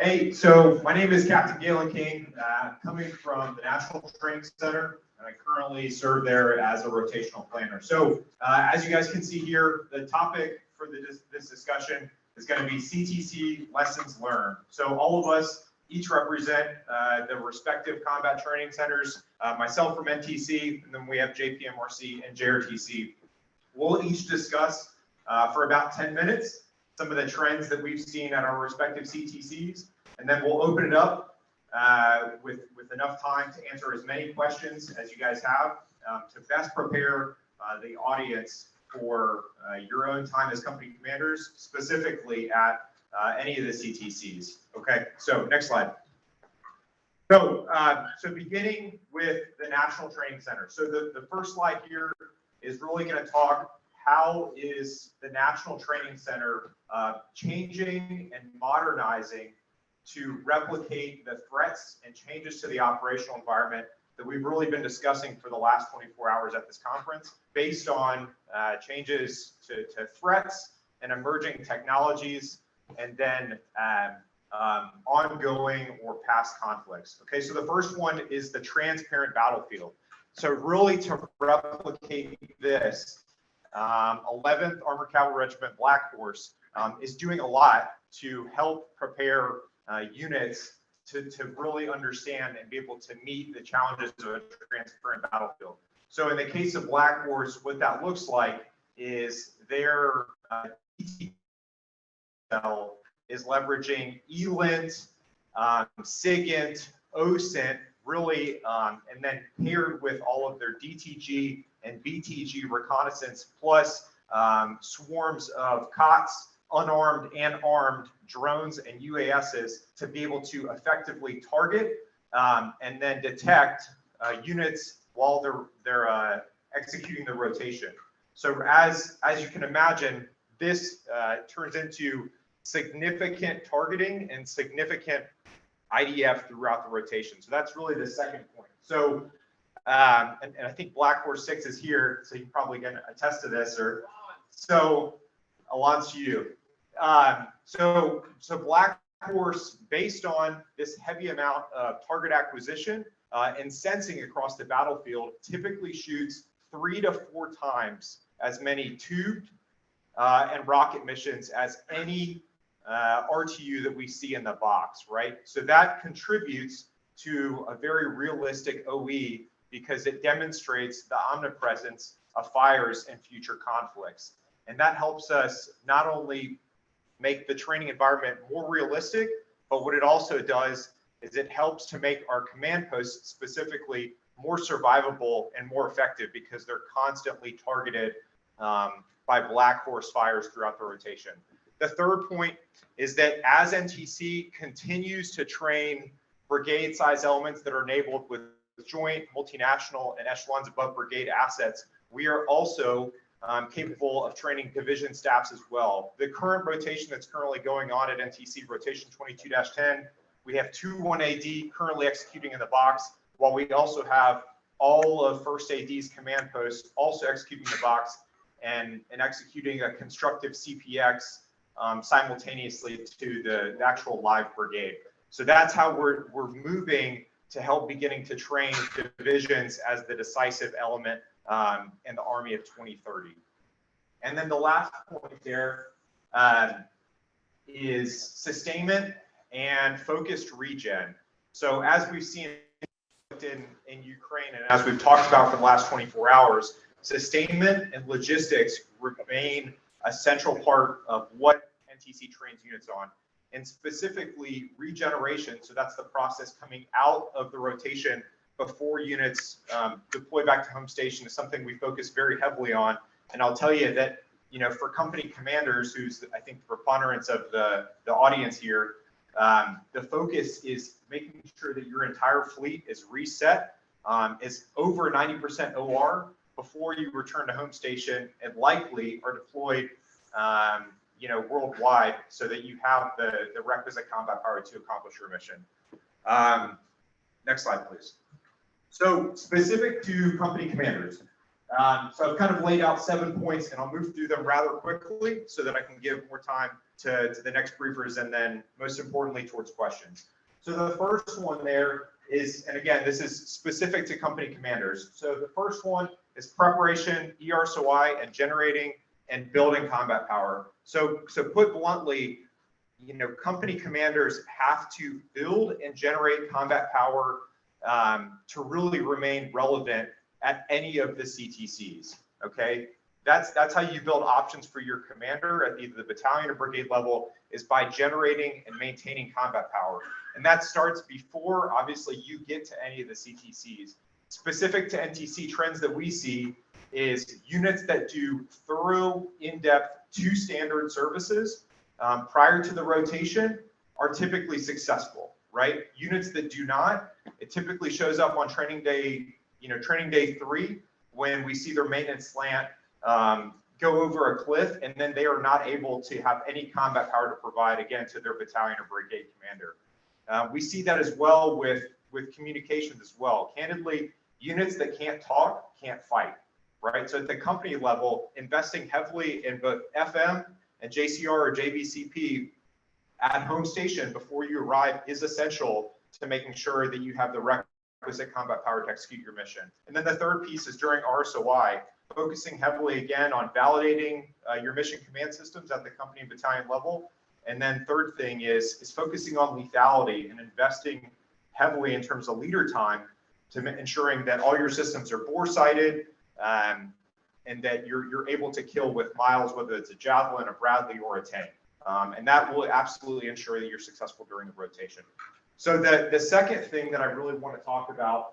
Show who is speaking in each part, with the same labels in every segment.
Speaker 1: Hey, so my name is Captain Galen King, coming from the National Training Center, and I currently serve there as a rotational planner. So as you guys can see here, the topic for this discussion is going to be CTC lessons learned. So all of us each represent the respective combat training centers, myself from NTC, and then we have JPMRC and JRTC. We'll each discuss for about 10 minutes some of the trends that we've seen at our respective CTCs, and then we'll open it up with enough time to answer as many questions as you guys have to best prepare the audience for your own time as company commanders, specifically at any of the CTCs. Okay, so next slide. So, beginning with the National Training Center. So the first slide here is really going to talk how is the National Training Center changing and modernizing to replicate the threats and changes to the operational environment that we've really been discussing for the last 24 hours at this conference, based on changes to threats and emerging technologies, and then ongoing or past conflicts. Okay, so the first one is the transparent battlefield. So really to replicate this, 11th Armored Cavalry Regiment Black Horse is doing a lot to help prepare units to really understand and be able to meet the challenges of a transparent battlefield. So in the case of Black Horse, what that looks like is their is leveraging ELINT, SIGINT, OSINT, really, and then paired with all of their DTG and BTG reconnaissance, plus swarms of COTS, unarmed and armed drones and UASs to be able to effectively target and then detect units while they're executing the rotation. So as you can imagine, this turns into significant targeting and significant IDF throughout the rotation. So that's really the second point. So and I think Black Horse 6 is here, so you probably can attest to this. Or so, Alon's to you. So Black Horse, based on this heavy amount of target acquisition and sensing across the battlefield, typically shoots 3 to 4 times as many tubed and rocket missions as any RTU that we see in the box, right? So that contributes to a very realistic OE because it demonstrates the omnipresence of fires in future conflicts. And that helps us not only make the training environment more realistic, but what it also does is it helps to make our command posts specifically more survivable and more effective because they're constantly targeted by Black Horse fires throughout the rotation. The third point is that as NTC continues to train brigade size elements that are enabled with joint, multinational, and echelons above brigade assets, we are also capable of training division staffs as well. The current rotation that's currently going on at NTC, rotation 22-10, we have 2 1AD currently executing in the box, while we also have all of 1st AD's command posts also executing the box and executing a constructive CPX simultaneously to the actual live brigade. So that's how we're moving to help beginning to train divisions as the decisive element in the Army of 2030. And then the last point there is sustainment and focused regen. So as we've seen in Ukraine and as we've talked about for the last 24 hours, sustainment and logistics remain a central part of what NTC trains units on. And specifically regeneration, so that's the process coming out of the rotation before units deploy back to home station, is something we focus very heavily on. And I'll tell you that, you know, for company commanders, who's I think the preponderance of the audience here, the focus is making sure that your entire fleet is reset, is over 90% OR before you return to home station, and likely are deployed you know, worldwide, so that you have the requisite combat power to accomplish your mission. Next slide, please. So specific to company commanders, So I've kind of laid out 7 points, and I'll move through them rather quickly so that I can give more time to the next briefers, and then most importantly towards questions. So the first one there is, and again, this is specific to company commanders. So the first one is preparation, ERSOI, and generating and building combat power. So put bluntly, company commanders have to build and generate combat power to really remain relevant at any of the CTCs, okay? That's how you build options for your commander at either the battalion or brigade level, is by generating and maintaining combat power. And that starts before, obviously, you get to any of the CTCs. Specific to NTC trends that we see is units that do thorough, in-depth, 2 standard services prior to the rotation are typically successful, right? Units that do not, it typically shows up on training day, training day 3, when we see their maintenance slant go over a cliff, and then they are not able to have any combat power to provide, again, to their battalion or brigade commander. We see that as well with communications as well. Candidly, units that can't talk can't fight, right? So at the company level, investing heavily in both FM and JCR or JBCP at home station before you arrive is essential to making sure that you have the requisite combat power to execute your mission. And then the third piece is during RSOI, focusing heavily again on validating your mission command systems at the company and battalion level. And then third thing is focusing on lethality and investing heavily in terms of leader time to ensuring that all your systems are bore-sighted and that you're able to kill with miles, whether it's a Javelin, a Bradley, or a tank. And that will absolutely ensure that you're successful during the rotation. So the second thing that I really want to talk about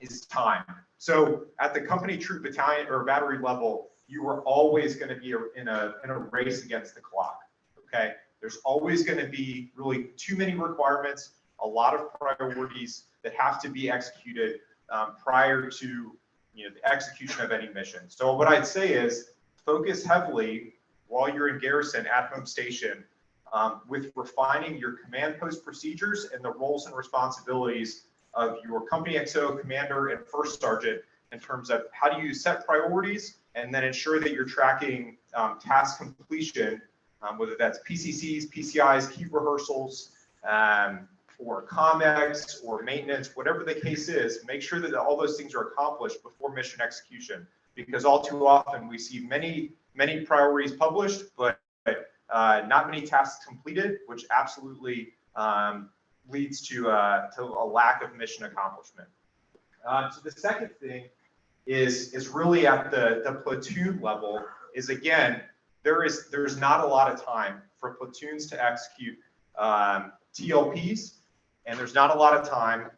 Speaker 1: is time. So at the company, troop, battalion, or battery level, you are always going to be in a race against the clock, okay? There's always going to be really too many requirements, a lot of priorities that have to be executed prior to the execution of any mission. So what I'd say is focus heavily while you're in garrison at home station with refining your command post procedures and the roles and responsibilities of your company XO commander and first sergeant in terms of how do you set priorities and then ensure that you're tracking task completion, whether that's PCCs, PCIs, key rehearsals, or COMEX or maintenance, whatever the case is, make sure that all those things are accomplished before mission execution, because all too often we see many priorities published, but not many tasks completed, which absolutely leads to a lack of mission accomplishment. So the second thing is really at the platoon level is, again, there's not a lot of time for platoons to execute TLPs, and there's not a lot of time.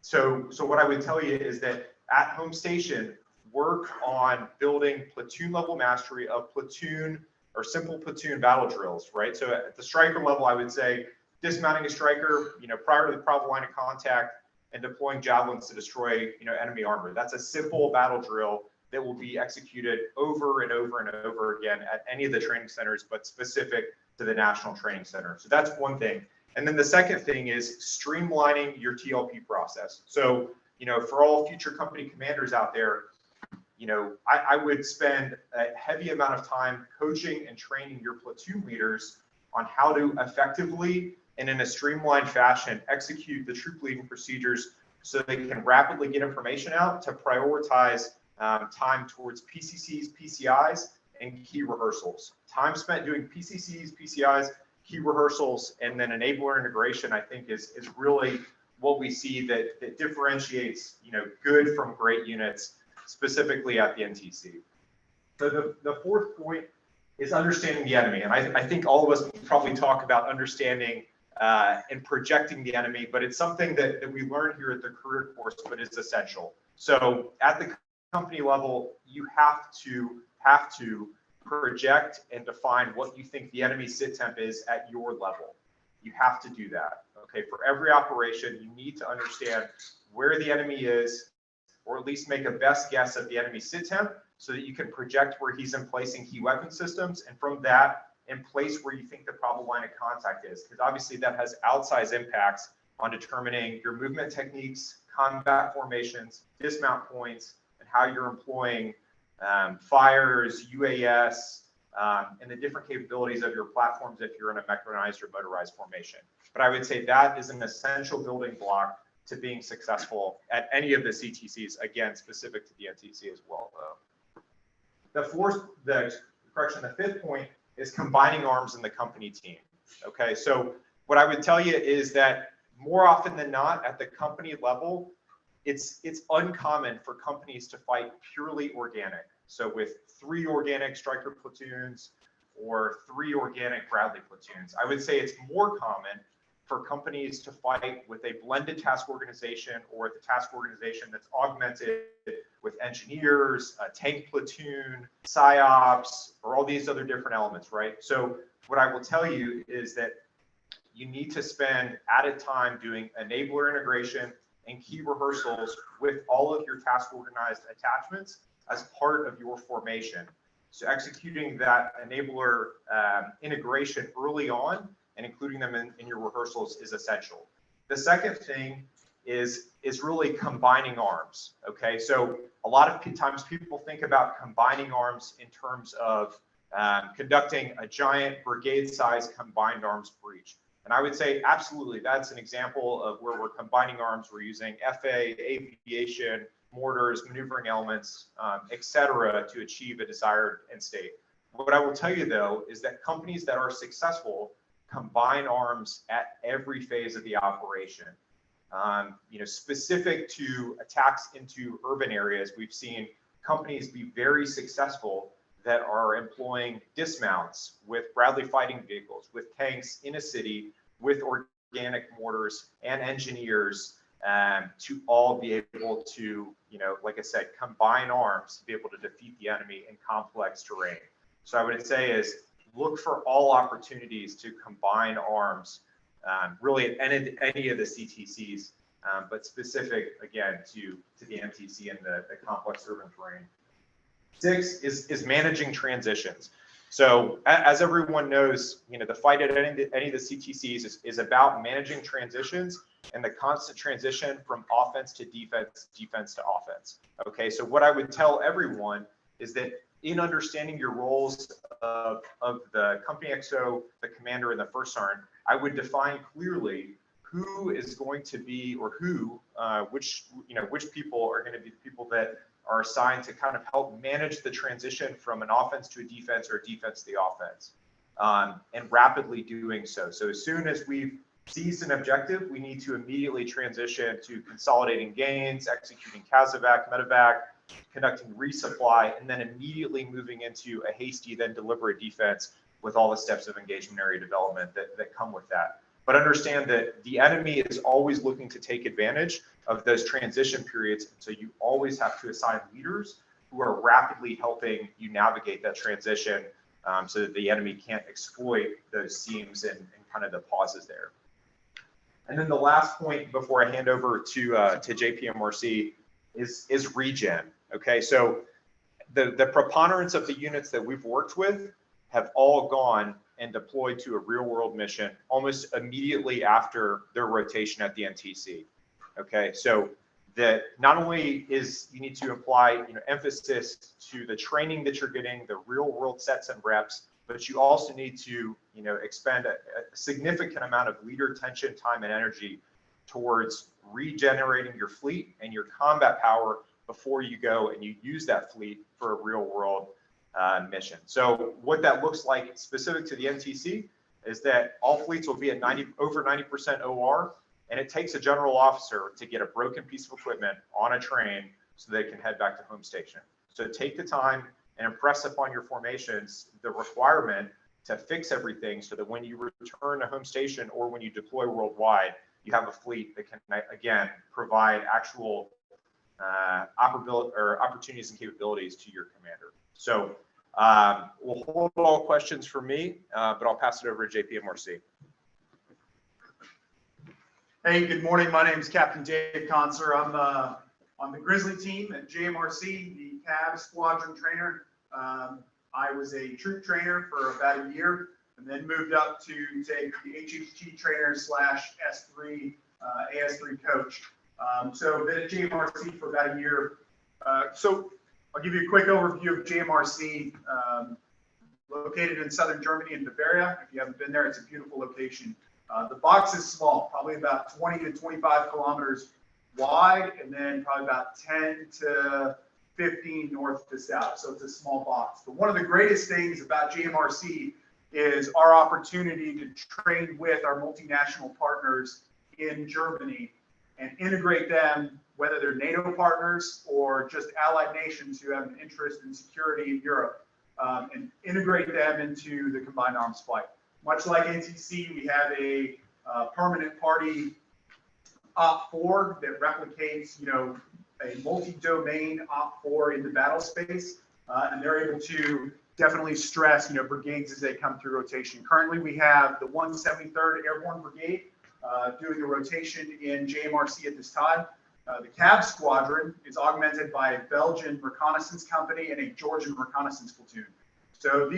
Speaker 1: So what I would tell you is that at home station, work on building platoon level mastery of platoon or simple platoon battle drills, right? So at the striker level, I would say dismounting a striker, prior to the probable line of contact and deploying javelins to destroy, enemy armor. That's a simple battle drill that will be executed over and over and over again at any of the training centers, but specific to the National Training Center. So that's one thing. And then the second thing is streamlining your TLP process. So, for all future company commanders out there, I would spend a heavy amount of time coaching and training your platoon leaders on how to effectively and in a streamlined fashion execute the troop leading procedures so they can rapidly get information out to prioritize time towards PCCs, PCIs, and key rehearsals. Time spent doing PCCs, PCIs, key rehearsals, and then enabler integration, I think is really what we see that differentiates, good from great units, specifically at the NTC. So the fourth point is understanding the enemy. And I think all of us probably talk about understanding and projecting the enemy, but it's something that we learn here at the career course, but is essential. So at the company level, you have to project and define what you think the enemy sit temp is at your level. You have to do that. Okay, for every operation, you need to understand where the enemy is, or at least make a best guess of the enemy sit temp so that you can project where he's in placing key weapon systems, and from that, in place where you think the probable line of contact is, because obviously that has outsized impacts on determining your movement techniques, combat formations, dismount points, and how you're employing fires, UAS, and the different capabilities of your platforms if you're in a mechanized or motorized formation. But I would say that is an essential building block to being successful at any of the CTCs, again, specific to the NTC as well, though. The fifth point is combining arms in the company team. Okay, so what I would tell you is that more often than not at the company level, it's uncommon for companies to fight purely organic. So with 3 organic Stryker platoons or 3 organic Bradley platoons, I would say it's more common for companies to fight with a blended task organization or the task organization that's augmented with engineers, a tank platoon, PSYOPs, or all these other different elements, right? So what I will tell you is that you need to spend added time doing enabler integration and key rehearsals with all of your task organized attachments as part of your formation. So executing that enabler integration early on and including them in your rehearsals is essential. The second thing is really combining arms, okay? So a lot of times people think about combining arms in terms of conducting a giant brigade-sized combined arms breach. And I would say absolutely, that's an example of where we're combining arms. We're using FA, aviation, mortars, maneuvering elements, et cetera, to achieve a desired end state. What I will tell you though, is that companies that are successful combine arms at every phase of the operation. Specific to attacks into urban areas, we've seen companies be very successful that are employing dismounts with Bradley fighting vehicles, with tanks in a city, with organic mortars and engineers to all be able to, like I said, combine arms to be able to defeat the enemy in complex terrain. So I would say is look for all opportunities to combine arms, really at any of the CTCs, but specific, again, to the MTC and the complex urban terrain. 6 is managing transitions. So as everyone knows, the fight at any of the CTCs is about managing transitions and the constant transition from offense to defense, defense to offense. Okay, so what I would tell everyone is that in understanding your roles of the company XO, the commander, and the first sergeant, I would define clearly who is going to be, or which people are going to be the people that are assigned to kind of help manage the transition from an offense to a defense or a defense to the offense, and rapidly doing so. So as soon as we've seized an objective, we need to immediately transition to consolidating gains, executing CASEVAC, medevac, conducting resupply, and then immediately moving into a hasty, then deliberate defense with all the steps of engagement area development that come with that. But understand that the enemy is always looking to take advantage of those transition periods. So you always have to assign leaders who are rapidly helping you navigate that transition so that the enemy can't exploit those seams and kind of the pauses there. And then the last point before I hand over to JPMRC is Regen. Okay, so the preponderance of the units that we've worked with have all gone and deployed to a real world mission almost immediately after their rotation at the NTC. Okay, so that not only is you need to apply emphasis to the training that you're getting, the real world sets and reps, but you also need to expend a significant amount of leader attention, time, and energy towards regenerating your fleet and your combat power before you go and you use that fleet for a real world mission. So what that looks like specific to the NTC is that all fleets will be at over 90% OR, and it takes a general officer to get a broken piece of equipment on a train so they can head back to home station. So take the time and impress upon your formations the requirement to fix everything so that when you return to home station or when you deploy worldwide, you have a fleet that can, again, provide actual opportunities and capabilities to your commander. So we'll hold all questions for me, but I'll pass it over to JPMRC.
Speaker 2: Hey, good morning. My name is Captain Dave Conser. I'm on the Grizzly team at Gmrc, the CAB squadron trainer. I was a troop trainer for about a year and then moved up to take the HHT trainer / S3, AS3 coach. So been at Gmrc for about a year. So I'll give you a quick overview of Gmrc. Located in southern Germany in Bavaria. If you haven't been there, it's a beautiful location. The box is small, probably about 20 to 25 kilometers wide, and then probably about 10 to 15 north to south. So it's a small box. But one of the greatest things about Gmrc is our opportunity to train with our multinational partners in Germany and integrate them, whether they're NATO partners or just allied nations who have an interest in security in Europe. And integrate them into the combined arms fight. Much like NTC, we have a permanent party OP4 that replicates, a multi-domain OP4 in the battle space, and they're able to definitely stress, brigades as they come through rotation. Currently, we have the 173rd Airborne Brigade doing a rotation in Gmrc at this time. The CAB squadron is augmented by a Belgian reconnaissance company and a Georgian reconnaissance platoon. So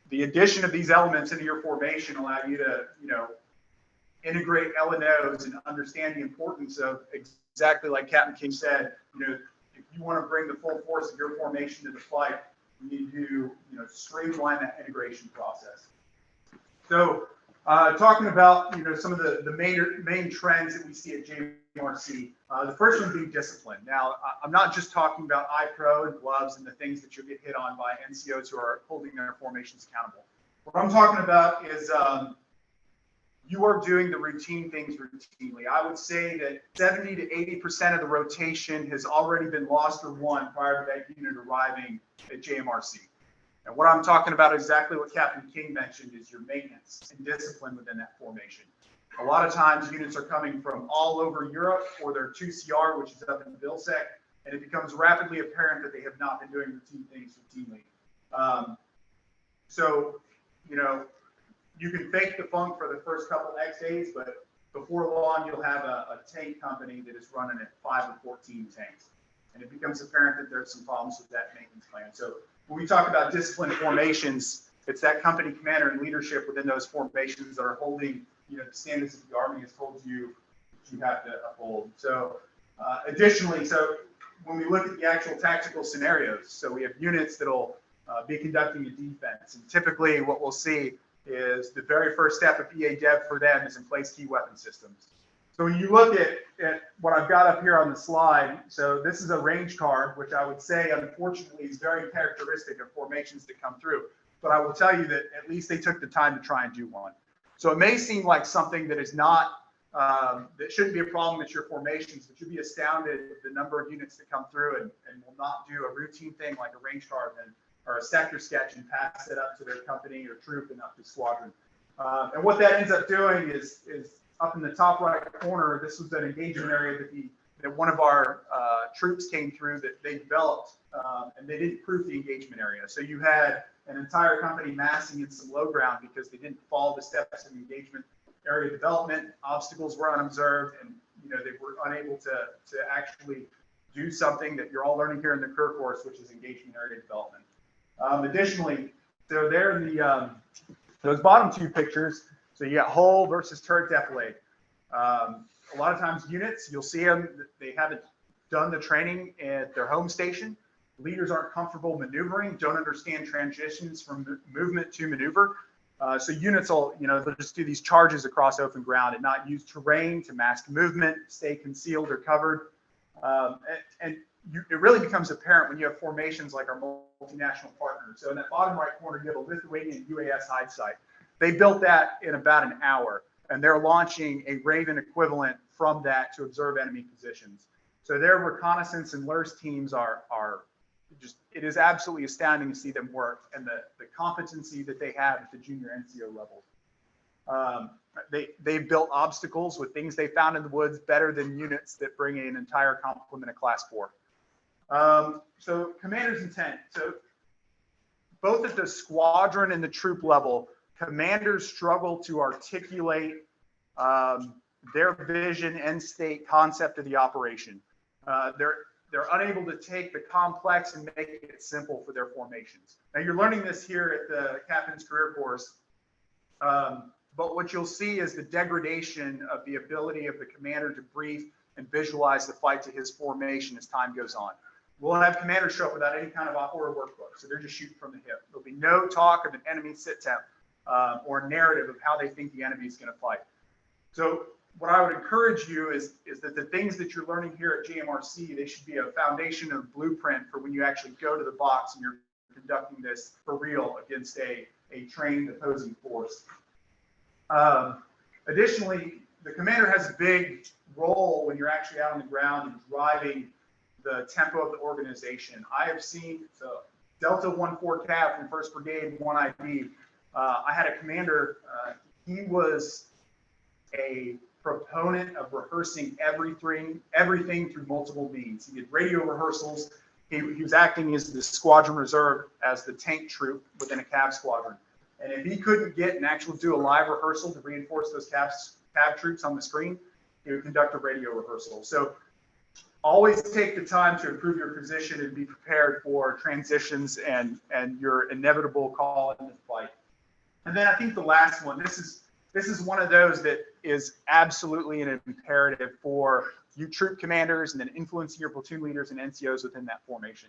Speaker 2: the addition of these elements into your formation allow you to, integrate LNOs and understand the importance of, exactly like Captain King said, if you want to bring the full force of your formation to the fight, you need to, streamline that integration process. So talking about, some of the main trends that we see at Gmrc. The first one being discipline. Now, I'm not just talking about iPro and gloves and the things that you'll get hit on by NCOs who are holding their formations accountable. What I'm talking about is you are doing the routine things routinely. I would say that 70 to 80% of the rotation has already been lost or won prior to that unit arriving at Gmrc. And what I'm talking about, exactly what Captain King mentioned, is your maintenance and discipline within that formation. A lot of times units are coming from all over Europe, or they're 2CR, which is up in Vilsec, and it becomes rapidly apparent that they have not been doing routine things routinely. So, you can fake the funk for the first couple X days, but before long, you'll have a tank company that is running at 5 or 14 tanks. And it becomes apparent that there's some problems with that maintenance plan. So when we talk about disciplined formations, it's that company commander and leadership within those formations that are holding, the standards that the Army has told you have to uphold. So additionally, when we look at the actual tactical scenarios, so we have units that'll be conducting a defense. And typically what we'll see is the very first step of EA Dev for them is in place key weapon systems. So when you look at what I've got up here on the slide, so this is a range card, which I would say, unfortunately, is very characteristic of formations that come through. But I will tell you that at least they took the time to try and do one. So it may seem like something that is not, that shouldn't be a problem at your formations, but you'd be astounded at the number of units that come through and will not do a routine thing like a range card or a sector sketch and pass it up to their company or troop and up to squadron. And what that ends up doing is up in the top right corner, this was an engagement area that one of our troops came through that they developed, and they didn't proof the engagement area. So you had an entire company massing in some low ground because they didn't follow the steps of engagement area development. Obstacles were unobserved, and they were unable to actually do something that you're all learning here in the career course, which is engagement area development. Additionally, so there in the those bottom two pictures, so you got hull versus turret defilade. A lot of times units, you'll see them, they haven't done the training at their home station. Leaders aren't comfortable maneuvering, don't understand transitions from movement to maneuver. So units will, they'll just do these charges across open ground and not use terrain to mask movement, stay concealed or covered. It really becomes apparent when you have formations like our multinational partners. So in that bottom right corner, you have a Lithuanian UAS hide site. They built that in about an hour, and they're launching a Raven equivalent from that to observe enemy positions. So their reconnaissance and LERS teams are just, it is absolutely astounding to see them work and the competency that they have at the junior NCO level. They've built obstacles with things they found in the woods better than units that bring an entire complement of class 4. So commander's intent. So both at the squadron and the troop level, commanders struggle to articulate their vision, end state, concept of the operation. They're unable to take the complex and make it simple for their formations. Now you're learning this here at the Captain's Career Course, but what you'll see is the degradation of the ability of the commander to brief and visualize the fight to his formation as time goes on. we'll have commanders show up without any kind of order workbook. So they're just shooting from the hip. There'll be no talk of an enemy sit temp or narrative of how they think the enemy is going to fight. So what I would encourage you is that the things that you're learning here at Gmrc, they should be a foundation and a blueprint for when you actually go to the box and you're conducting this for real against a trained opposing force. Additionally, the commander has a big role when you're actually out on the ground and driving the tempo of the organization. I have seen the Delta 1-4 Cav from 1st Brigade 1IB. I had a commander, he was a proponent of rehearsing everything through multiple means. He did radio rehearsals. He was acting as the squadron reserve as the tank troop within a Cav squadron. And if he couldn't get and actually do a live rehearsal to reinforce those Cav troops on the screen, he would conduct a radio rehearsal. So always take the time to improve your position and be prepared for transitions and your inevitable call in the fight. And then I think the last one, this is one of those that is absolutely an imperative for you troop commanders and then influencing your platoon leaders and NCOs within that formation.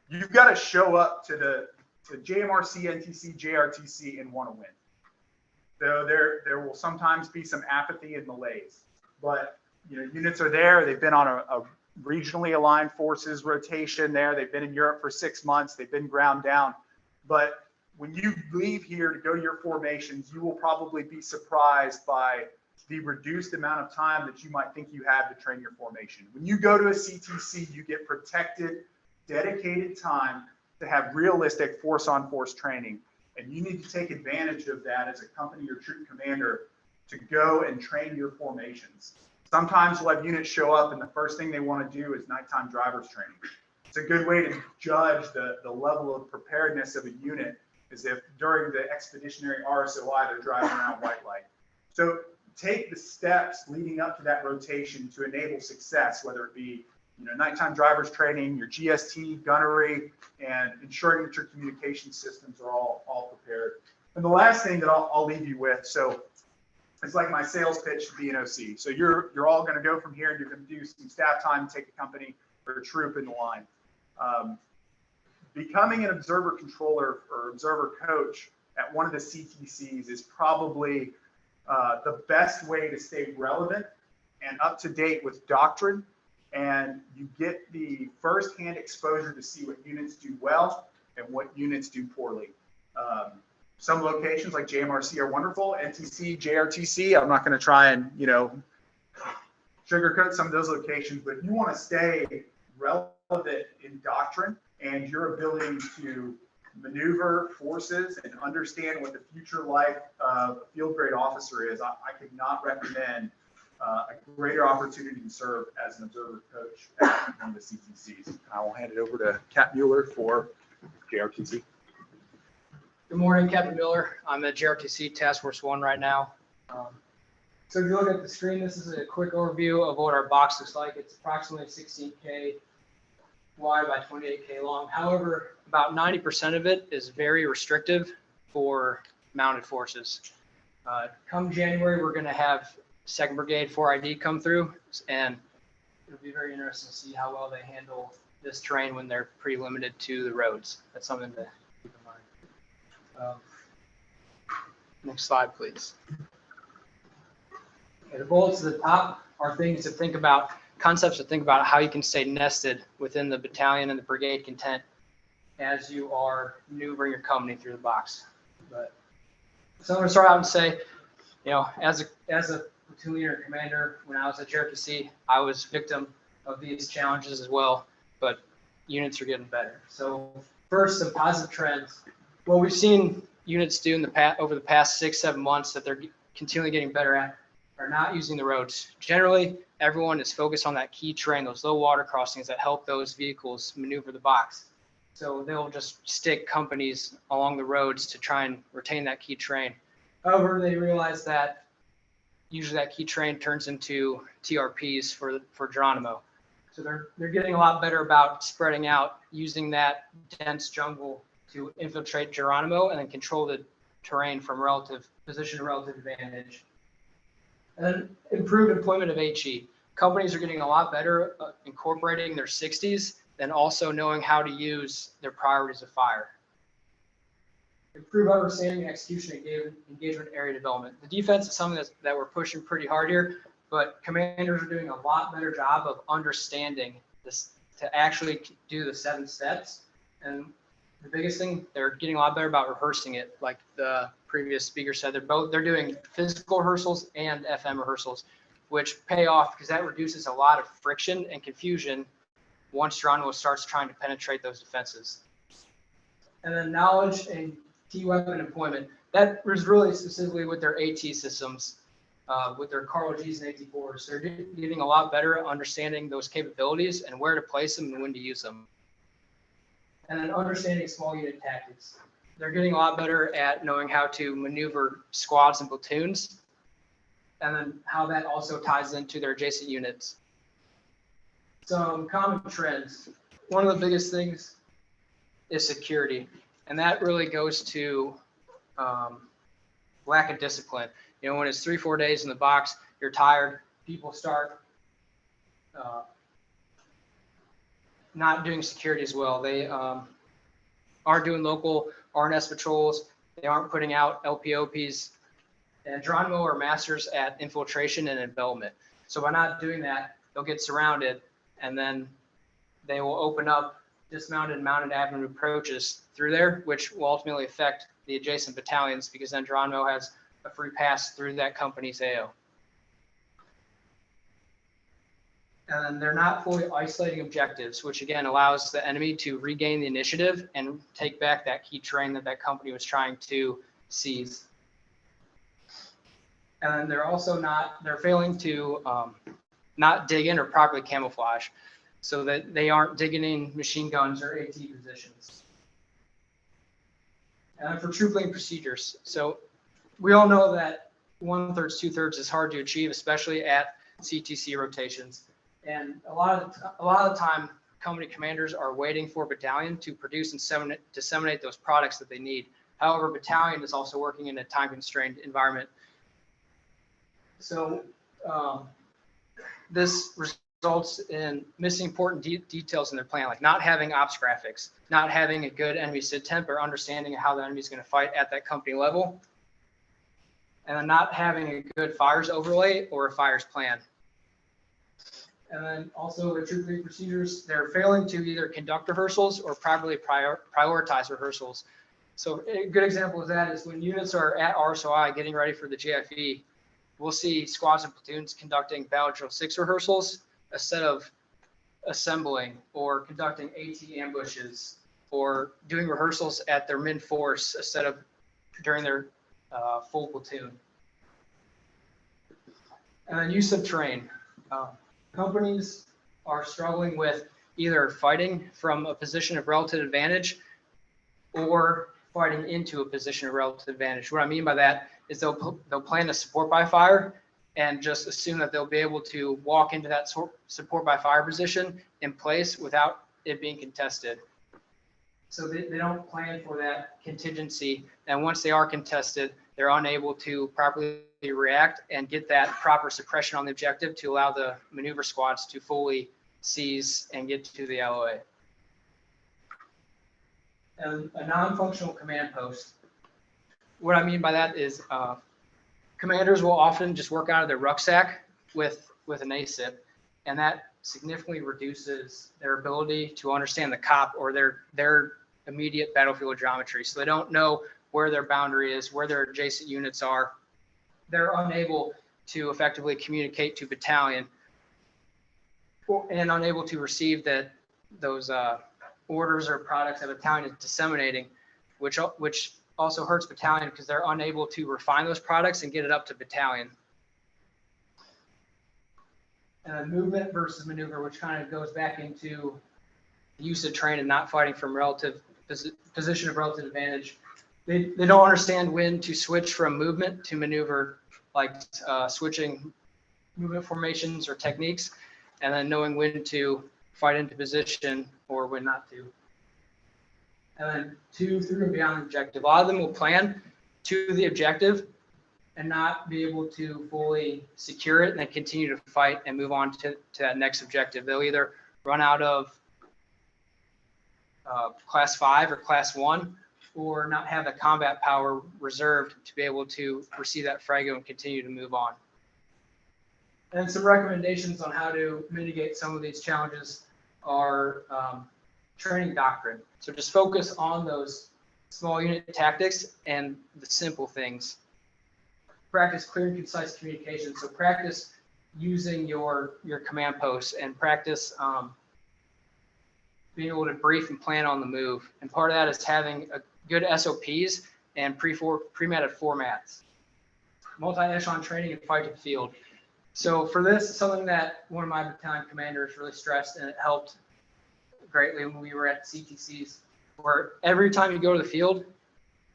Speaker 2: You've got to show up to Gmrc, NTC, JRTC and want to win. Though there will sometimes be some apathy and malaise, but units are there. They've been on a regionally aligned forces rotation there. They've been in Europe for 6 months. They've been ground down. But when you leave here to go to your formations, you will probably be surprised by the reduced amount of time that you might think you have to train your formation. When you go to a CTC, you get protected, dedicated time to have realistic force-on-force training. And you need to take advantage of that as a company or troop commander to go and train your formations. Sometimes we'll have units show up and the first thing they want to do is nighttime drivers training. It's a good way to judge the level of preparedness of a unit is if during the expeditionary RSOI, they're driving around white light. So take the steps leading up to that rotation to enable success, whether it be nighttime drivers training, your GST, gunnery, and ensuring that your communication systems are all prepared. And the last thing that I'll leave you with, so it's like my sales pitch to be an OC. So you're all going to go from here and you're going to do some staff time, take a company or a troop in the line. Becoming an observer controller or observer coach at one of the CTCs is probably the best way to stay relevant and up to date with doctrine. And you get the firsthand exposure to see what units do well and what units do poorly. Some locations like Gmrc are wonderful. NTC, JRTC, I'm not going to try and sugarcoat some of those locations, but you want to stay relevant in doctrine and your ability to maneuver forces and understand what the future life of a field grade officer is. I could not recommend a greater opportunity to serve as an observer coach at one of the CTCs. I will hand it over to Cap Mueller for JRTC.
Speaker 3: Good morning, Captain Miller. I'm at JRTC Task Force 1 right now. So if you look at the screen, this is a quick overview of what our box looks like. It's approximately 16K wide by 28K long. However, about 90% of it is very restrictive for mounted forces. Come January, we're going to have 2nd Brigade 4ID come through, and it'll be very interesting to see how well they handle this terrain when they're pretty limited to the roads. That's something to keep in mind. Next slide, please. Okay, the bullets at the top are things to think about, concepts to think about how you can stay nested within the battalion and the brigade content as you are maneuvering your company through the box. But so I'm going to start out and say, as a platoon leader and commander, when I was at JRTC, I was victim of these challenges as well, but units are getting better. So first, some positive trends. What we've seen units do over the past 6-7 months that they're continually getting better at are not using the roads. Generally, everyone is focused on that key terrain, those low water crossings that help those vehicles maneuver the box. So they'll just stick companies along the roads to try and retain that key terrain. However, they realize that usually that key terrain turns into TRPs for Geronimo. So they're getting a lot better about spreading out, using that dense jungle to infiltrate Geronimo and then control the terrain from relative advantage. And then improved employment of HE. Companies are getting a lot better incorporating their 60s then also knowing how to use their priorities of fire. Improve understanding and execution and engagement area development. The defense is something that we're pushing pretty hard here, but commanders are doing a lot better job of understanding this to actually do the 7 steps. And the biggest thing, they're getting a lot better about rehearsing it. Like the previous speaker said, they're doing physical rehearsals and FM rehearsals, which pay off because that reduces a lot of friction and confusion once Geronimo starts trying to penetrate those defenses. And then knowledge and key weapon employment. That was really specifically with their AT systems, with their Carl G's and AT4s. They're getting a lot better at understanding those capabilities and where to place them and when to use them. And then understanding small unit tactics. They're getting a lot better at knowing how to maneuver squads and platoons, and then how that also ties into their adjacent units. Some common trends. One of the biggest things is security. And that really goes to lack of discipline. You know, when it's 3-4 days in the box, you're tired, people start not doing security as well. They aren't doing local RNS patrols. They aren't putting out LPOPs. And Geronimo are masters at infiltration and envelopment. So by not doing that, they'll get surrounded, and then they will open up dismounted and mounted avenue approaches through there, which will ultimately affect the adjacent battalions, because then Geronimo has a free pass through that company's AO. And then they're not fully isolating objectives, which again allows the enemy to regain the initiative and take back that key terrain that that company was trying to seize. And then they're failing to not dig in or properly camouflage, so that they aren't digging in machine guns or AT positions. And for troop lane procedures. So we all know that 1/3, 2/3 is hard to achieve, especially at CTC rotations. And a lot of the time, company commanders are waiting for battalion to produce and disseminate those products that they need. However, battalion is also working in a time-constrained environment. So this results in missing important details in their plan, like not having ops graphics, not having a good enemy sit temp or understanding how the enemy is going to fight at that company level, and then not having a good fires overlay or a fires plan. And then also the troop lead procedures, they're failing to either conduct rehearsals or properly prioritize rehearsals. So a good example of that is when units are at RSOI getting ready for the JFE, we'll see squads and platoons conducting Battle Drill 6 rehearsals instead of assembling or conducting AT ambushes or doing rehearsals at their min force instead of during their full platoon. And then use of terrain. Companies are struggling with either fighting from a position of relative advantage or fighting into a position of relative advantage. What I mean by that is they'll plan a support by fire and just assume that they'll be able to walk into that support by fire position in place without it being contested. So they don't plan for that contingency. And once they are contested, they're unable to properly react and get that proper suppression on the objective to allow the maneuver squads to fully seize and get to the LOA. And a non-functional command post. What I mean by that is commanders will often just work out of their rucksack with an ASIP, and that significantly reduces their ability to understand the COP or their immediate battlefield geometry. So they don't know where their boundary is, where their adjacent units are. They're unable to effectively communicate to battalion and unable to receive those orders or products that battalion is disseminating, which also hurts battalion because they're unable to refine those products and get it up to battalion. And then movement versus maneuver, which kind of goes back into use of terrain and not fighting from position of relative advantage. They don't understand when to switch from movement to maneuver, like switching movement formations or techniques, and then knowing when to fight into position or when not to. And then to, through, and beyond the objective. A lot of them will plan to the objective and not be able to fully secure it and then continue to fight and move on to that next objective. They'll either run out of class 5 or class 1, or not have the combat power reserved to be able to receive that frago and continue to move on. And some recommendations on how to mitigate some of these challenges are training doctrine. So just focus on those small unit tactics and the simple things. Practice clear and concise communication. So practice using your command posts and practice being able to brief and plan on the move. And part of that is having a good SOPs and pre-matted formats. Multi-echelon training and fight to the field. So for this, something that one of my battalion commanders really stressed, and it helped greatly when we were at CTCs, where every time you go to the field,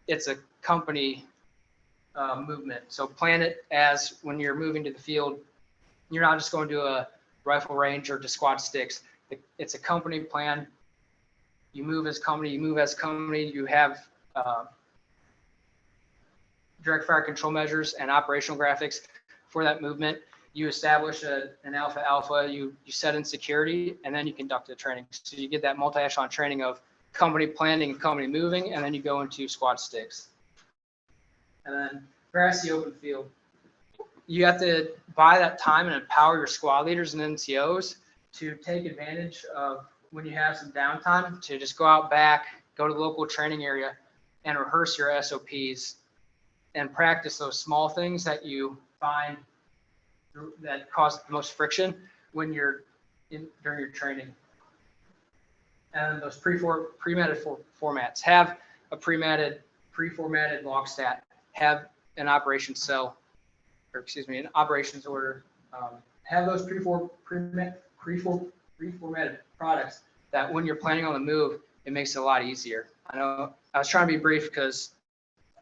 Speaker 3: it's a company movement. So plan it as when you're moving to the field, you're not just going to a rifle range or to squad sticks. It's a company plan. You move as company, you have direct fire control measures and operational graphics for that movement. You establish an alpha, you set in security, and then you conduct the training. So you get that multi-echelon training of company planning and company moving, and then you go into squad sticks. And then grassy open field. You have to buy that time and empower your squad leaders and NCOs to take advantage of when you have some downtime to just go out back, go to the local training area and rehearse your SOPs and practice those small things that you find that cause the most friction when you're during your training. And those pre-matted formats. Have a pre-formatted log stat. Have an operations cell, or excuse me, an operations order. Have those pre-formatted products that when you're planning on the move, it makes it a lot easier. I know I was trying to be brief because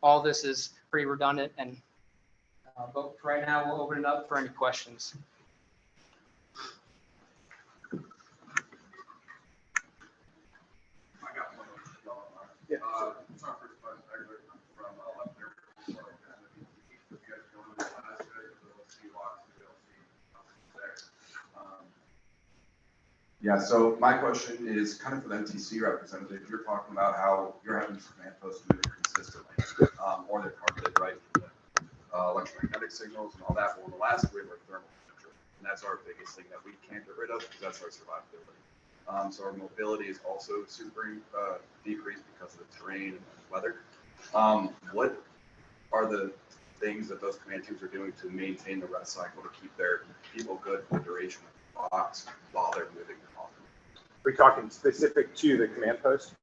Speaker 3: all this is pretty redundant, and but right now we'll open it up for any questions.
Speaker 2: Yeah.
Speaker 4: Yeah, so my question is kind of for the MTC representative. You're talking about how you're having some command posts moving consistently, or they're targeted, right? Electromagnetic signals and all that. Well, in the last we have our thermal temperature, and that's our biggest thing that we can't get rid of because that's our survivability. So our mobility is also super decreased because of the terrain and the weather. What are the things that those command teams are doing to maintain the rest cycle to keep their people good for the duration of the box while they're moving?
Speaker 1: We're talking specific to the command post?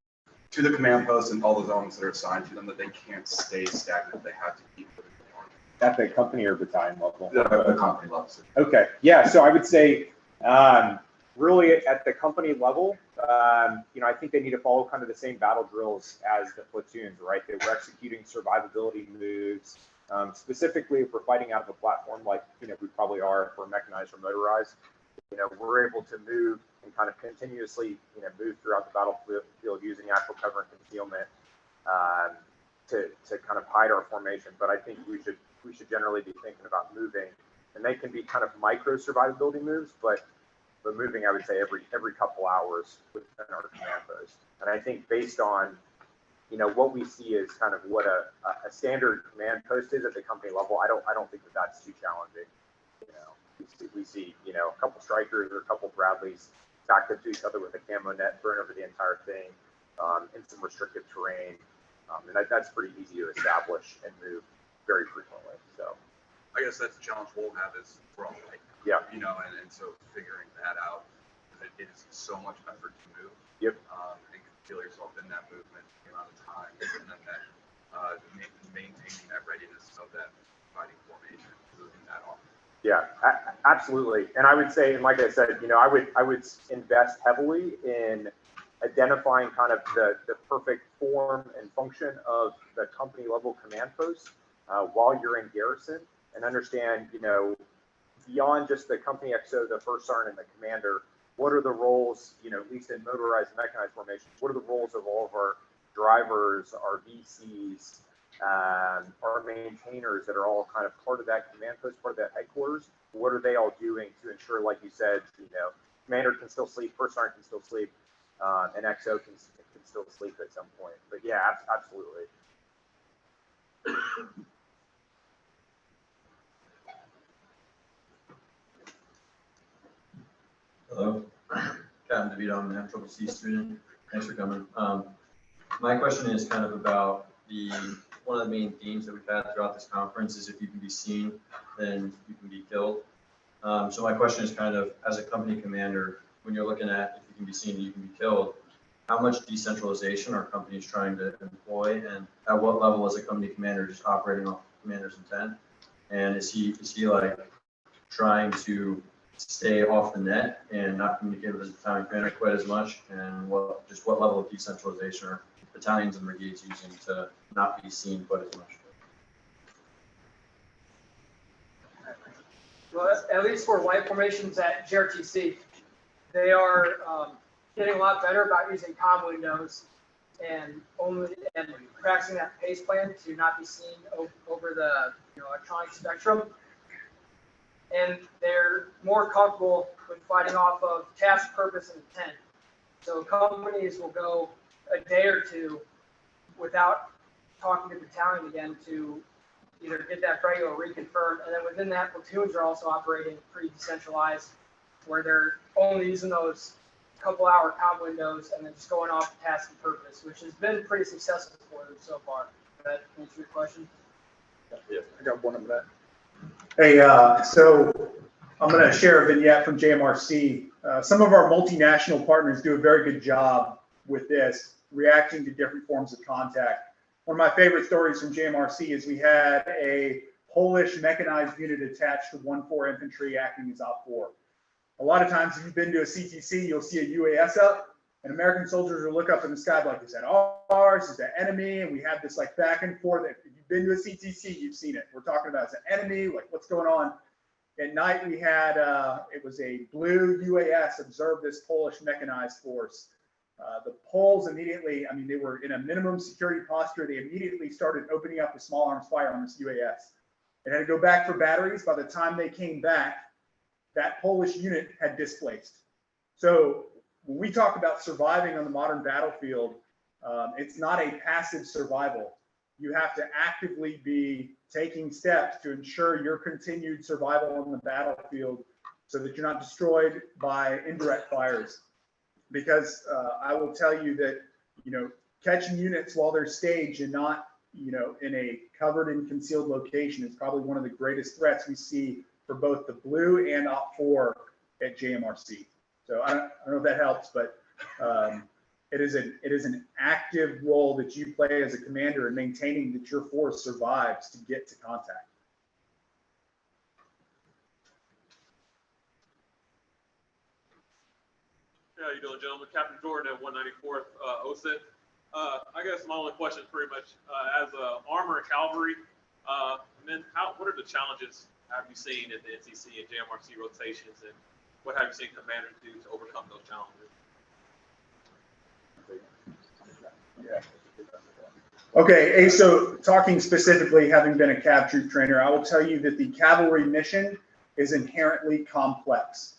Speaker 4: To the command post and all the zones that are assigned to them, that they can't stay stagnant. They have to keep moving forward.
Speaker 1: At the company or battalion level?
Speaker 4: The company level.
Speaker 1: Okay, yeah, so I would say really at the company level, I think they need to follow kind of the same battle drills as the platoons, right? They were executing survivability moves. Specifically, if we're fighting out of a platform like, we probably are if we're mechanized or motorized, we're able to move and kind of continuously, move throughout the battlefield using actual cover and concealment to kind of hide our formation. But I think we should generally be thinking about moving, and they can be kind of micro survivability moves, but moving, I would say every couple hours within our command post. And I think based on, what we see is kind of what a standard command post is at the company level. I don't think that that's too challenging. We see, a couple strikers or a couple Bradleys stacked up to each other with a camo net thrown over the entire thing, in some restrictive terrain. And that's pretty easy to establish and move very frequently. So
Speaker 4: I guess that's the challenge we'll have is we're all like,
Speaker 1: yeah,
Speaker 4: and so figuring that out, it is so much effort to move.
Speaker 1: Yep.
Speaker 4: And feel yourself in that movement, the amount of time, and then that maintaining that readiness of that fighting formation, moving that off.
Speaker 1: Yeah, absolutely. And I would say, and like I said, I would invest heavily in identifying kind of the perfect form and function of the company level command post while you're in garrison, and understand, beyond just the company XO, the first sergeant and the commander, what are the roles, at least in motorized and mechanized formations, what are the roles of all of our drivers, our VCs, our maintainers that are all kind of part of that command post, part of that headquarters? What are they all doing to ensure, like you said, commander can still sleep, first sergeant can still sleep, and XO can
Speaker 5: still sleep at some point. But yeah, absolutely.
Speaker 6: Hello, Captain DeVito, I'm an MWFC student. Thanks for coming. My question is kind of about one of the main themes that we've had throughout this conference is if you can be seen, then you can be killed. So my question is kind of, as a company commander, when you're looking at if you can be seen, you can be killed, how much decentralization are companies trying to employ, and at what level is a company commander just operating off commander's intent? And is he like trying to stay off the net and not communicate with his battalion commander quite as much? And what level of decentralization are battalions and brigades using to not be seen quite as much?
Speaker 3: Well, at least for white formations at GRTC, they are getting a lot better about using comm windows and practicing that pace plan to not be seen over the electronic spectrum. And they're more comfortable with fighting off of task, purpose, and intent. So companies will go a day or two without talking to the battalion again to either get that frag or reconfirm. And then within that, platoons are also operating pretty decentralized, where they're only using those couple-hour comm windows and then just going off task and purpose, which has been pretty successful for them so far. Does that answer your question?
Speaker 2: Yeah, I got one of that. Hey, so I'm going to share a vignette from Gmrc. Some of our multinational partners do a very good job with this, reacting to different forms of contact. One of my favorite stories from Gmrc is we had a Polish mechanized unit attached to 1-4 infantry acting as OP4. A lot of times if you've been to a CTC, you'll see a UAS up, and American soldiers will look up in the sky like, is that ours? Is that enemy? And we have this like back and forth. If you've been to a CTC, you've seen it. We're talking about, is it enemy? Like, what's going on? At night, we had, it was a blue UAS observed this Polish mechanized force. The Poles immediately, I mean, they were in a minimum security posture. They immediately started opening up the small arms fire on this UAS. It had to go back for batteries. By the time they came back, that Polish unit had displaced. So when we talk about surviving on the modern battlefield, it's not a passive survival. You have to actively be taking steps to ensure your continued survival on the battlefield so that you're not destroyed by indirect fires. Because I will tell you that, catching units while they're staged and not, in a covered and concealed location is probably one of the greatest threats we see for both the blue and OP4 at Gmrc. So I don't know if that helps, but it is an active role that you play as a commander in maintaining that your force survives to get to contact.
Speaker 7: How you doing, gentlemen? Captain Jordan at 194th OSIT. I guess my only question is pretty much as armor and cavalry, men, what are the challenges have you seen at the NCC and Gmrc rotations, and what have you seen commanders do to overcome those challenges?
Speaker 2: Yeah. Okay, so talking specifically, having been a cav troop trainer, I will tell you that the cavalry mission is inherently complex.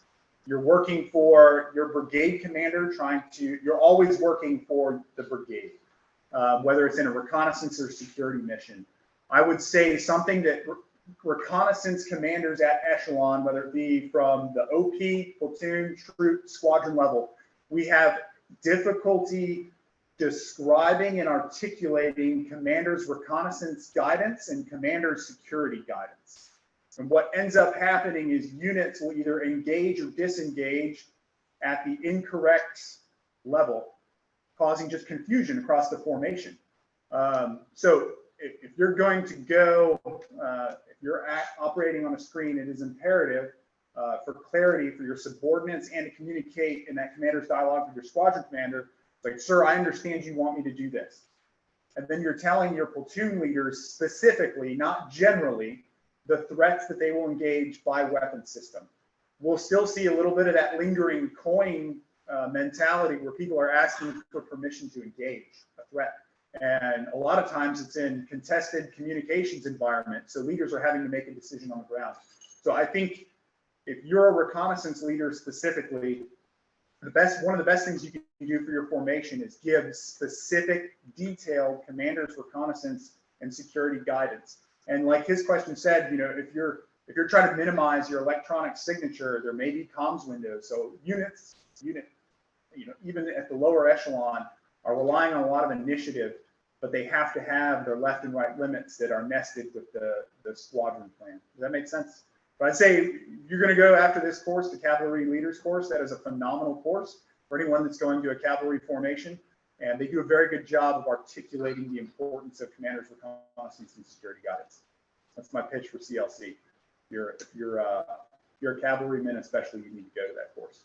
Speaker 2: You're working for your brigade commander, you're always working for the brigade, whether it's in a reconnaissance or security mission. I would say something that reconnaissance commanders at echelon, whether it be from the OP, platoon, troop, squadron level, we have difficulty describing and articulating commanders' reconnaissance guidance and commanders' security guidance. And what ends up happening is units will either engage or disengage at the incorrect level, causing just confusion across the formation. So if you're going to go, if you're operating on a screen, it is imperative for clarity for your subordinates and to communicate in that commander's dialogue with your squadron commander, like, sir, I understand you want me to do this. And then you're telling your platoon leaders specifically, not generally, the threats that they will engage by weapon system. We'll still see a little bit of that lingering coin mentality where people are asking for permission to engage a threat. And a lot of times it's in contested communications environment. So leaders are having to make a decision on the ground. So I think if you're a reconnaissance leader specifically, one of the best things you can do for your formation is give specific, detailed commander's reconnaissance and security guidance. And like his question said, if you're trying to minimize your electronic signature, there may be comms windows. So unit, even at the lower echelon, are relying on a lot of initiative, but they have to have their left and right limits that are nested with the squadron plan. Does that make sense? But I'd say you're going to go after this course, the Cavalry Leaders course. That is a phenomenal course for anyone that's going to a cavalry formation. And they do a very good job of articulating the importance of commander's reconnaissance and security guidance. That's my pitch for CLC. If you're a cavalryman, especially, you need to go to that course.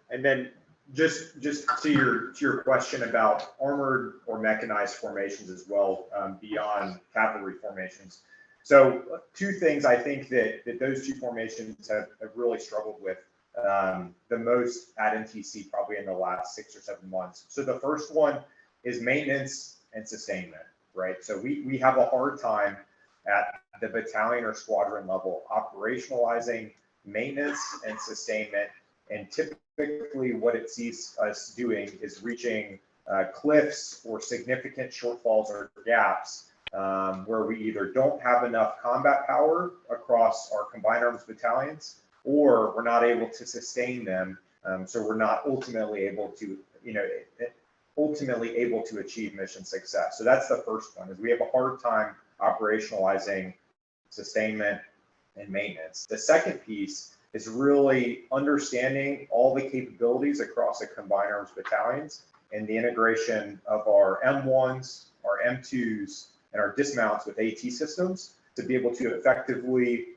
Speaker 1: And then just to your question about armored or mechanized formations as well, beyond cavalry formations. So two things I think that those two formations have really struggled with the most at NTC probably in the last 6 or 7 months. So the first one is maintenance and sustainment, right? So we have a hard time at the battalion or squadron level operationalizing maintenance and sustainment, and typically what it sees us doing is reaching cliffs or significant shortfalls or gaps where we either don't have enough combat power across our combined arms battalions, or we're not able to sustain them, so we're not ultimately able to achieve mission success. So that's the first one, is we have a hard time operationalizing sustainment and maintenance. The second piece is really understanding all the capabilities across the combined arms battalions and the integration of our M1s, our M2s, and our dismounts with AT systems to be able to effectively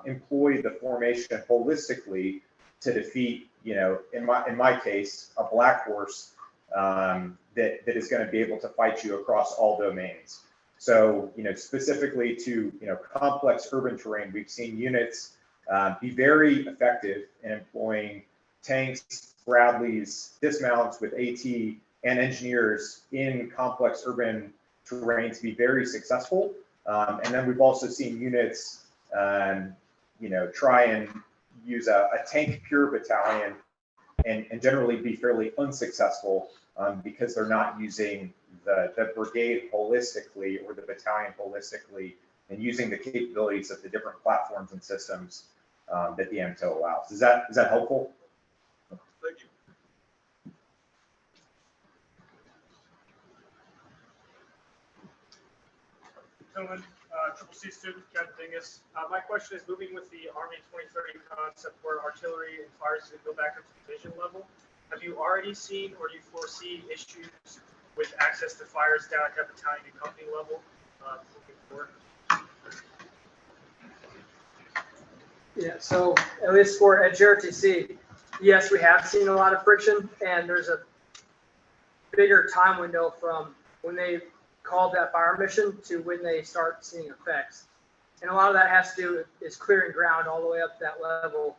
Speaker 1: employ the formation holistically to defeat, in my case, a black horse that is going to be able to fight you across all domains. So, specifically to, complex urban terrain, we've seen units be very effective in employing tanks, Bradleys, dismounts with AT, and engineers in complex urban terrain to be very successful. And then we've also seen units, try and use a tank pure battalion and generally be fairly unsuccessful because they're not using the brigade holistically or the battalion holistically and using the capabilities of the different platforms and systems that the MCoE allows. Is that helpful?
Speaker 7: Thank you.
Speaker 8: Gentlemen, Triple C student, Kevin Dingus. My question is, moving with the Army 2030 concept where artillery and fires can go back up to division level, have you already seen or do you foresee issues with access to fires down at that battalion and company level moving forward?
Speaker 3: Yeah, so at least at GRTC, yes, we have seen a lot of friction, and there's a bigger time window from when they called that fire mission to when they start seeing effects. And a lot of that has to do is clearing ground all the way up to that level.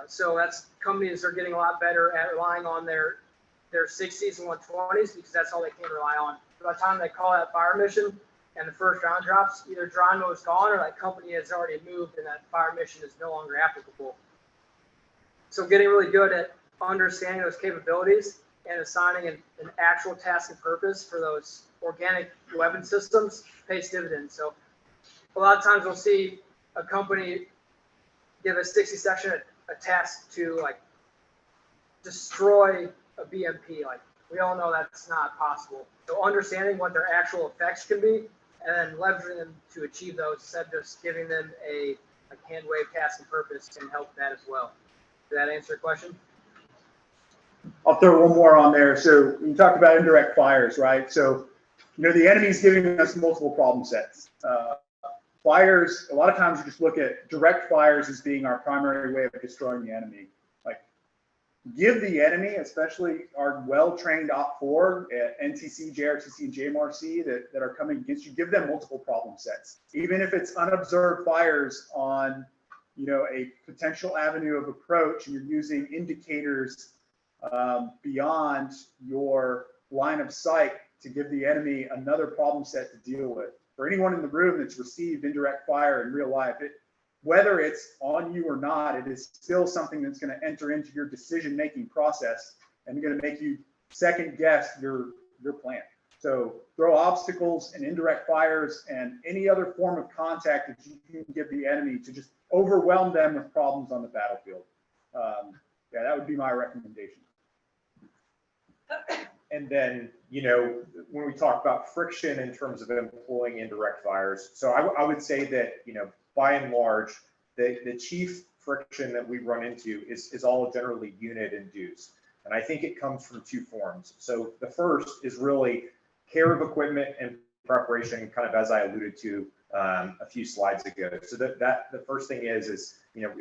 Speaker 3: So that's companies are getting a lot better at relying on their 60s and 120s because that's all they can rely on. By the time they call that fire mission and the first round drops, either drone mode's gone or that company has already moved and that fire mission is no longer applicable. So getting really good at understanding those capabilities and assigning an actual task and purpose for those organic weapon systems pays dividends. So a lot of times we'll see a company give a 60 section a task to destroy a BMP. We all know that's not possible. So understanding what their actual effects can be and then leveraging them to achieve those instead of just giving them a hand wave task and purpose can help that as well. Did that answer your question?
Speaker 2: I'll throw one more on there. So you talked about indirect fires, right? So, the enemy is giving us multiple problem sets. Fires, a lot of times we just look at direct fires as being our primary way of destroying the enemy. Give the enemy, especially our well-trained Op4 at NTC, JRTC, and Gmrc that are coming against you, give them multiple problem sets. Even if it's unobserved fires on, a potential avenue of approach, and you're using indicators beyond your line of sight to give the enemy another problem set to deal with. For anyone in the room that's received indirect fire in real life, whether it's on you or not, it is still something that's going to enter into your decision-making process and going to make you second guess your plan. So throw obstacles and indirect fires and any other form of contact that you can give the enemy to just overwhelm them with problems on the battlefield. Yeah, that would be my recommendation.
Speaker 1: And then, you know, when we talk about friction in terms of employing indirect fires, so I would say that, you know, by and large, the chief friction that we run into is all generally unit induced. And I think it comes from two forms. So the first is really care of equipment and preparation, kind of as I alluded to a few slides ago. So that the first thing is, you know,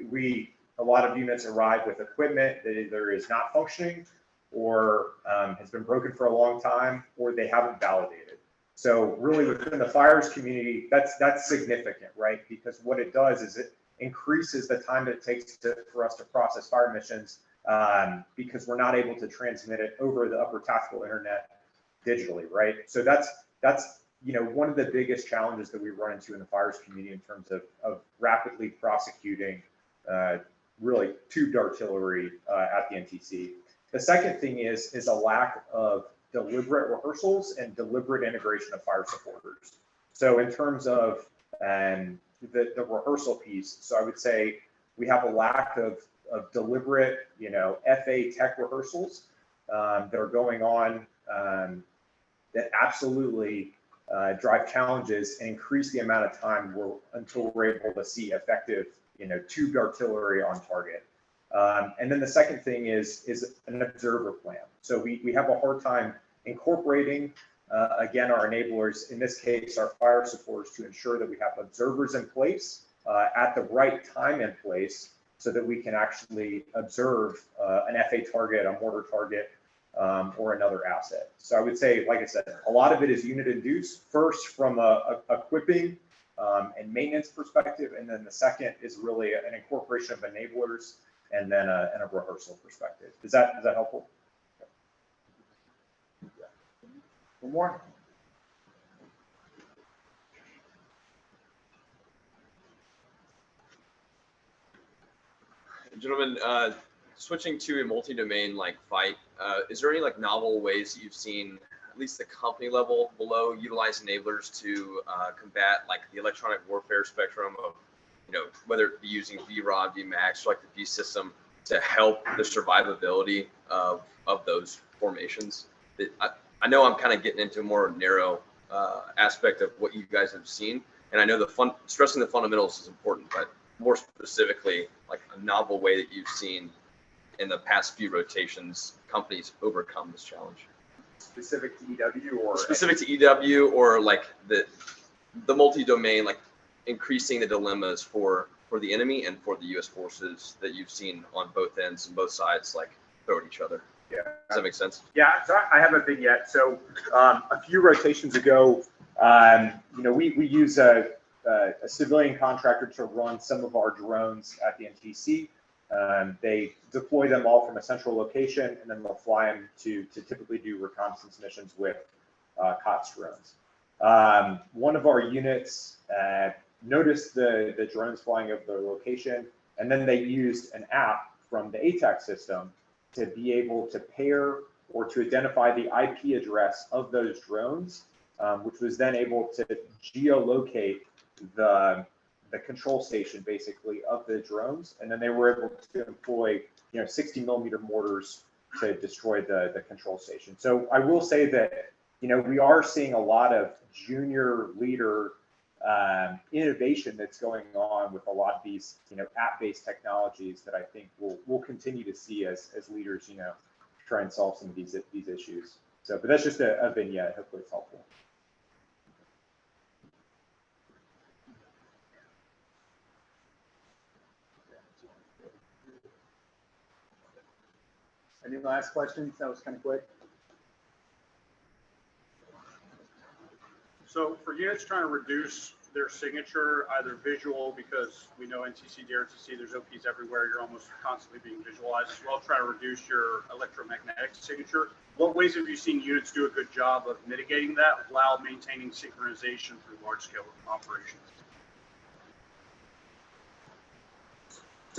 Speaker 1: a lot of units arrive with equipment that either is not functioning or has been broken for a long time, or they haven't validated. So really within the fires community, that's significant, right? Because what it does is it increases the time that it takes for us to process fire missions because we're not able to transmit it over the upper tactical internet digitally, right? So that's you know, one of the biggest challenges that we run into in the fires community in terms of rapidly prosecuting really tubed artillery at the NTC. The second thing is a lack of deliberate rehearsals and deliberate integration of fire supporters. So in terms of the rehearsal piece, so I would say we have a lack of deliberate, you know, FA tech rehearsals that are going on that absolutely drive challenges and increase the amount of time until we're able to see effective, you know, tubed artillery on target. And then the second thing is an observer plan. So we have a hard time incorporating, again, our enablers, in this case, our fire supporters, to ensure that we have observers in place at the right time and place so that we can actually observe an FA target, a mortar target, or another asset. So I would say, like I said, a lot of it is unit induced, first from a equipping and maintenance perspective, and then the second is really an incorporation of enablers and then a rehearsal perspective. Is that helpful? One more.
Speaker 9: Gentlemen, switching to a multi-domain like fight, is there any like novel ways that you've seen, at least the company level below, utilize enablers to combat like the electronic warfare spectrum of, you know, whether it be using VROD, VMAX, or like the V system to help the survivability of those formations? I know I'm kind of getting into a more narrow aspect of what you guys have seen, and I know stressing the fundamentals is important, but more specifically, like a novel way that you've seen in the past few rotations, companies overcome this challenge.
Speaker 1: Specific to EW or?
Speaker 9: Specific to EW or like the multi-domain, like increasing the dilemmas for the enemy and for the U.S. forces that you've seen on both ends and both sides, like throw at each other.
Speaker 1: Yeah.
Speaker 9: Does that make sense?
Speaker 1: Yeah, so I have a vignette. So a few rotations ago, you know, we use a civilian contractor to run some of our drones at the NTC. They deploy them all from a central location, and then they'll fly them to typically do reconnaissance missions with COTS drones. One of our units noticed the drones flying over their location, and then they used an app from the ATAC system to be able to pair or to identify the IP address of those drones, which was then able to geolocate the control station basically of the drones, and then they were able to employ, you know, 60mm mortars to destroy the control station. So I will say that, you know, we are seeing a lot of junior leader innovation that's going on with a lot of these, you know, app-based technologies that I think we'll continue to see as leaders, you know, try and solve some of these issues. So, but that's just a vignette. Hopefully it's helpful.
Speaker 2: Any last questions? That was kind of quick.
Speaker 8: So for units trying to reduce their signature, either visual, because we know NTC, DRTC, there's OPs everywhere, you're almost constantly being visualized, as well, try to reduce your electromagnetic signature. What ways have you seen units do a good job of mitigating that while maintaining synchronization through large-scale operations?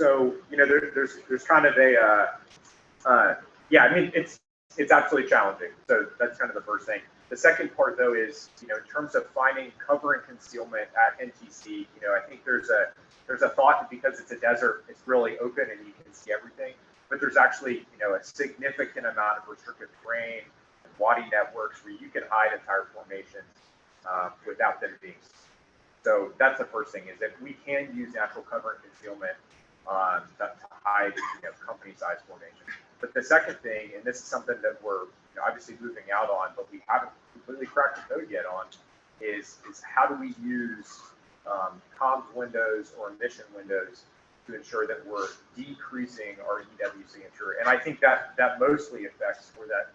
Speaker 5: So, there's kind of yeah, I mean, it's absolutely challenging. So that's kind of the first thing. The second part though is, in terms of finding cover and concealment at NTC, I think there's a thought that because it's a desert, it's really open and you can see everything. But there's actually, a significant amount of restricted terrain and wadi networks where you can hide entire formations without them being seen. So that's the first thing, is that we can use natural cover and concealment to hide, company-sized formations. But the second thing, and this is something that we're obviously moving out on, but we haven't completely cracked the code yet on, is how do we use comms windows or emission windows to ensure that we're decreasing our EW signature. And I think that mostly affects, or that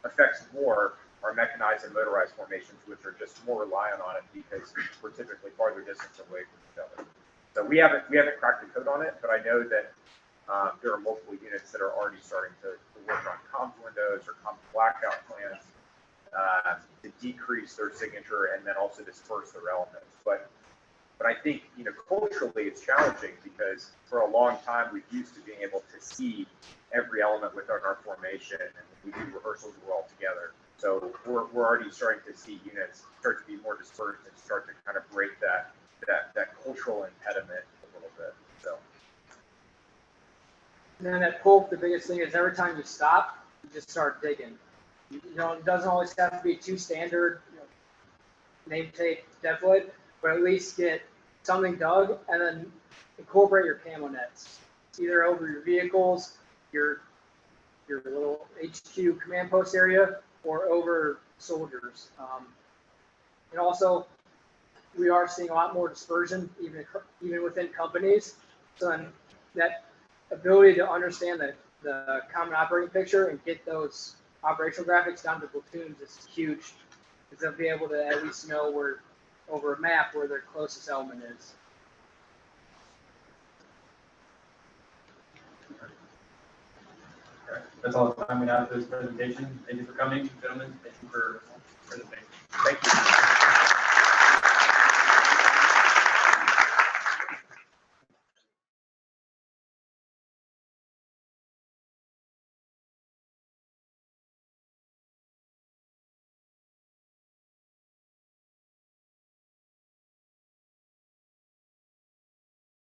Speaker 5: affects more our mechanized and motorized formations, which are just more reliant on it because we're typically farther distance away from each other. So we haven't cracked the code on it, but I know that there are multiple units that are already starting to work on comms windows or comms blackout plans to decrease their signature and then also disperse their elements. But I think, culturally it's challenging because for a long time we've used to being able to see every element within our formation, and we do rehearsals well together. So we're already starting to see units start to be more dispersed and start to kind of break that cultural impediment a little bit. So.
Speaker 3: And then at Pulp, the biggest thing is every time you stop, you just start digging. It doesn't always have to be too standard, name tape, deadwood, but at least get something dug and then incorporate your camo nets, either over your vehicles, your little HQ command post area, or over soldiers. And also, we are seeing a lot more dispersion, even within companies. So then that ability to understand the common operating picture and get those operational graphics down to platoons is huge. Because they'll be able to at least know where, over a map, where their closest element is.
Speaker 10: That's all the time we have for this presentation. Thank you for coming, gentlemen. Thank you for the presentation.
Speaker 5: Thank you.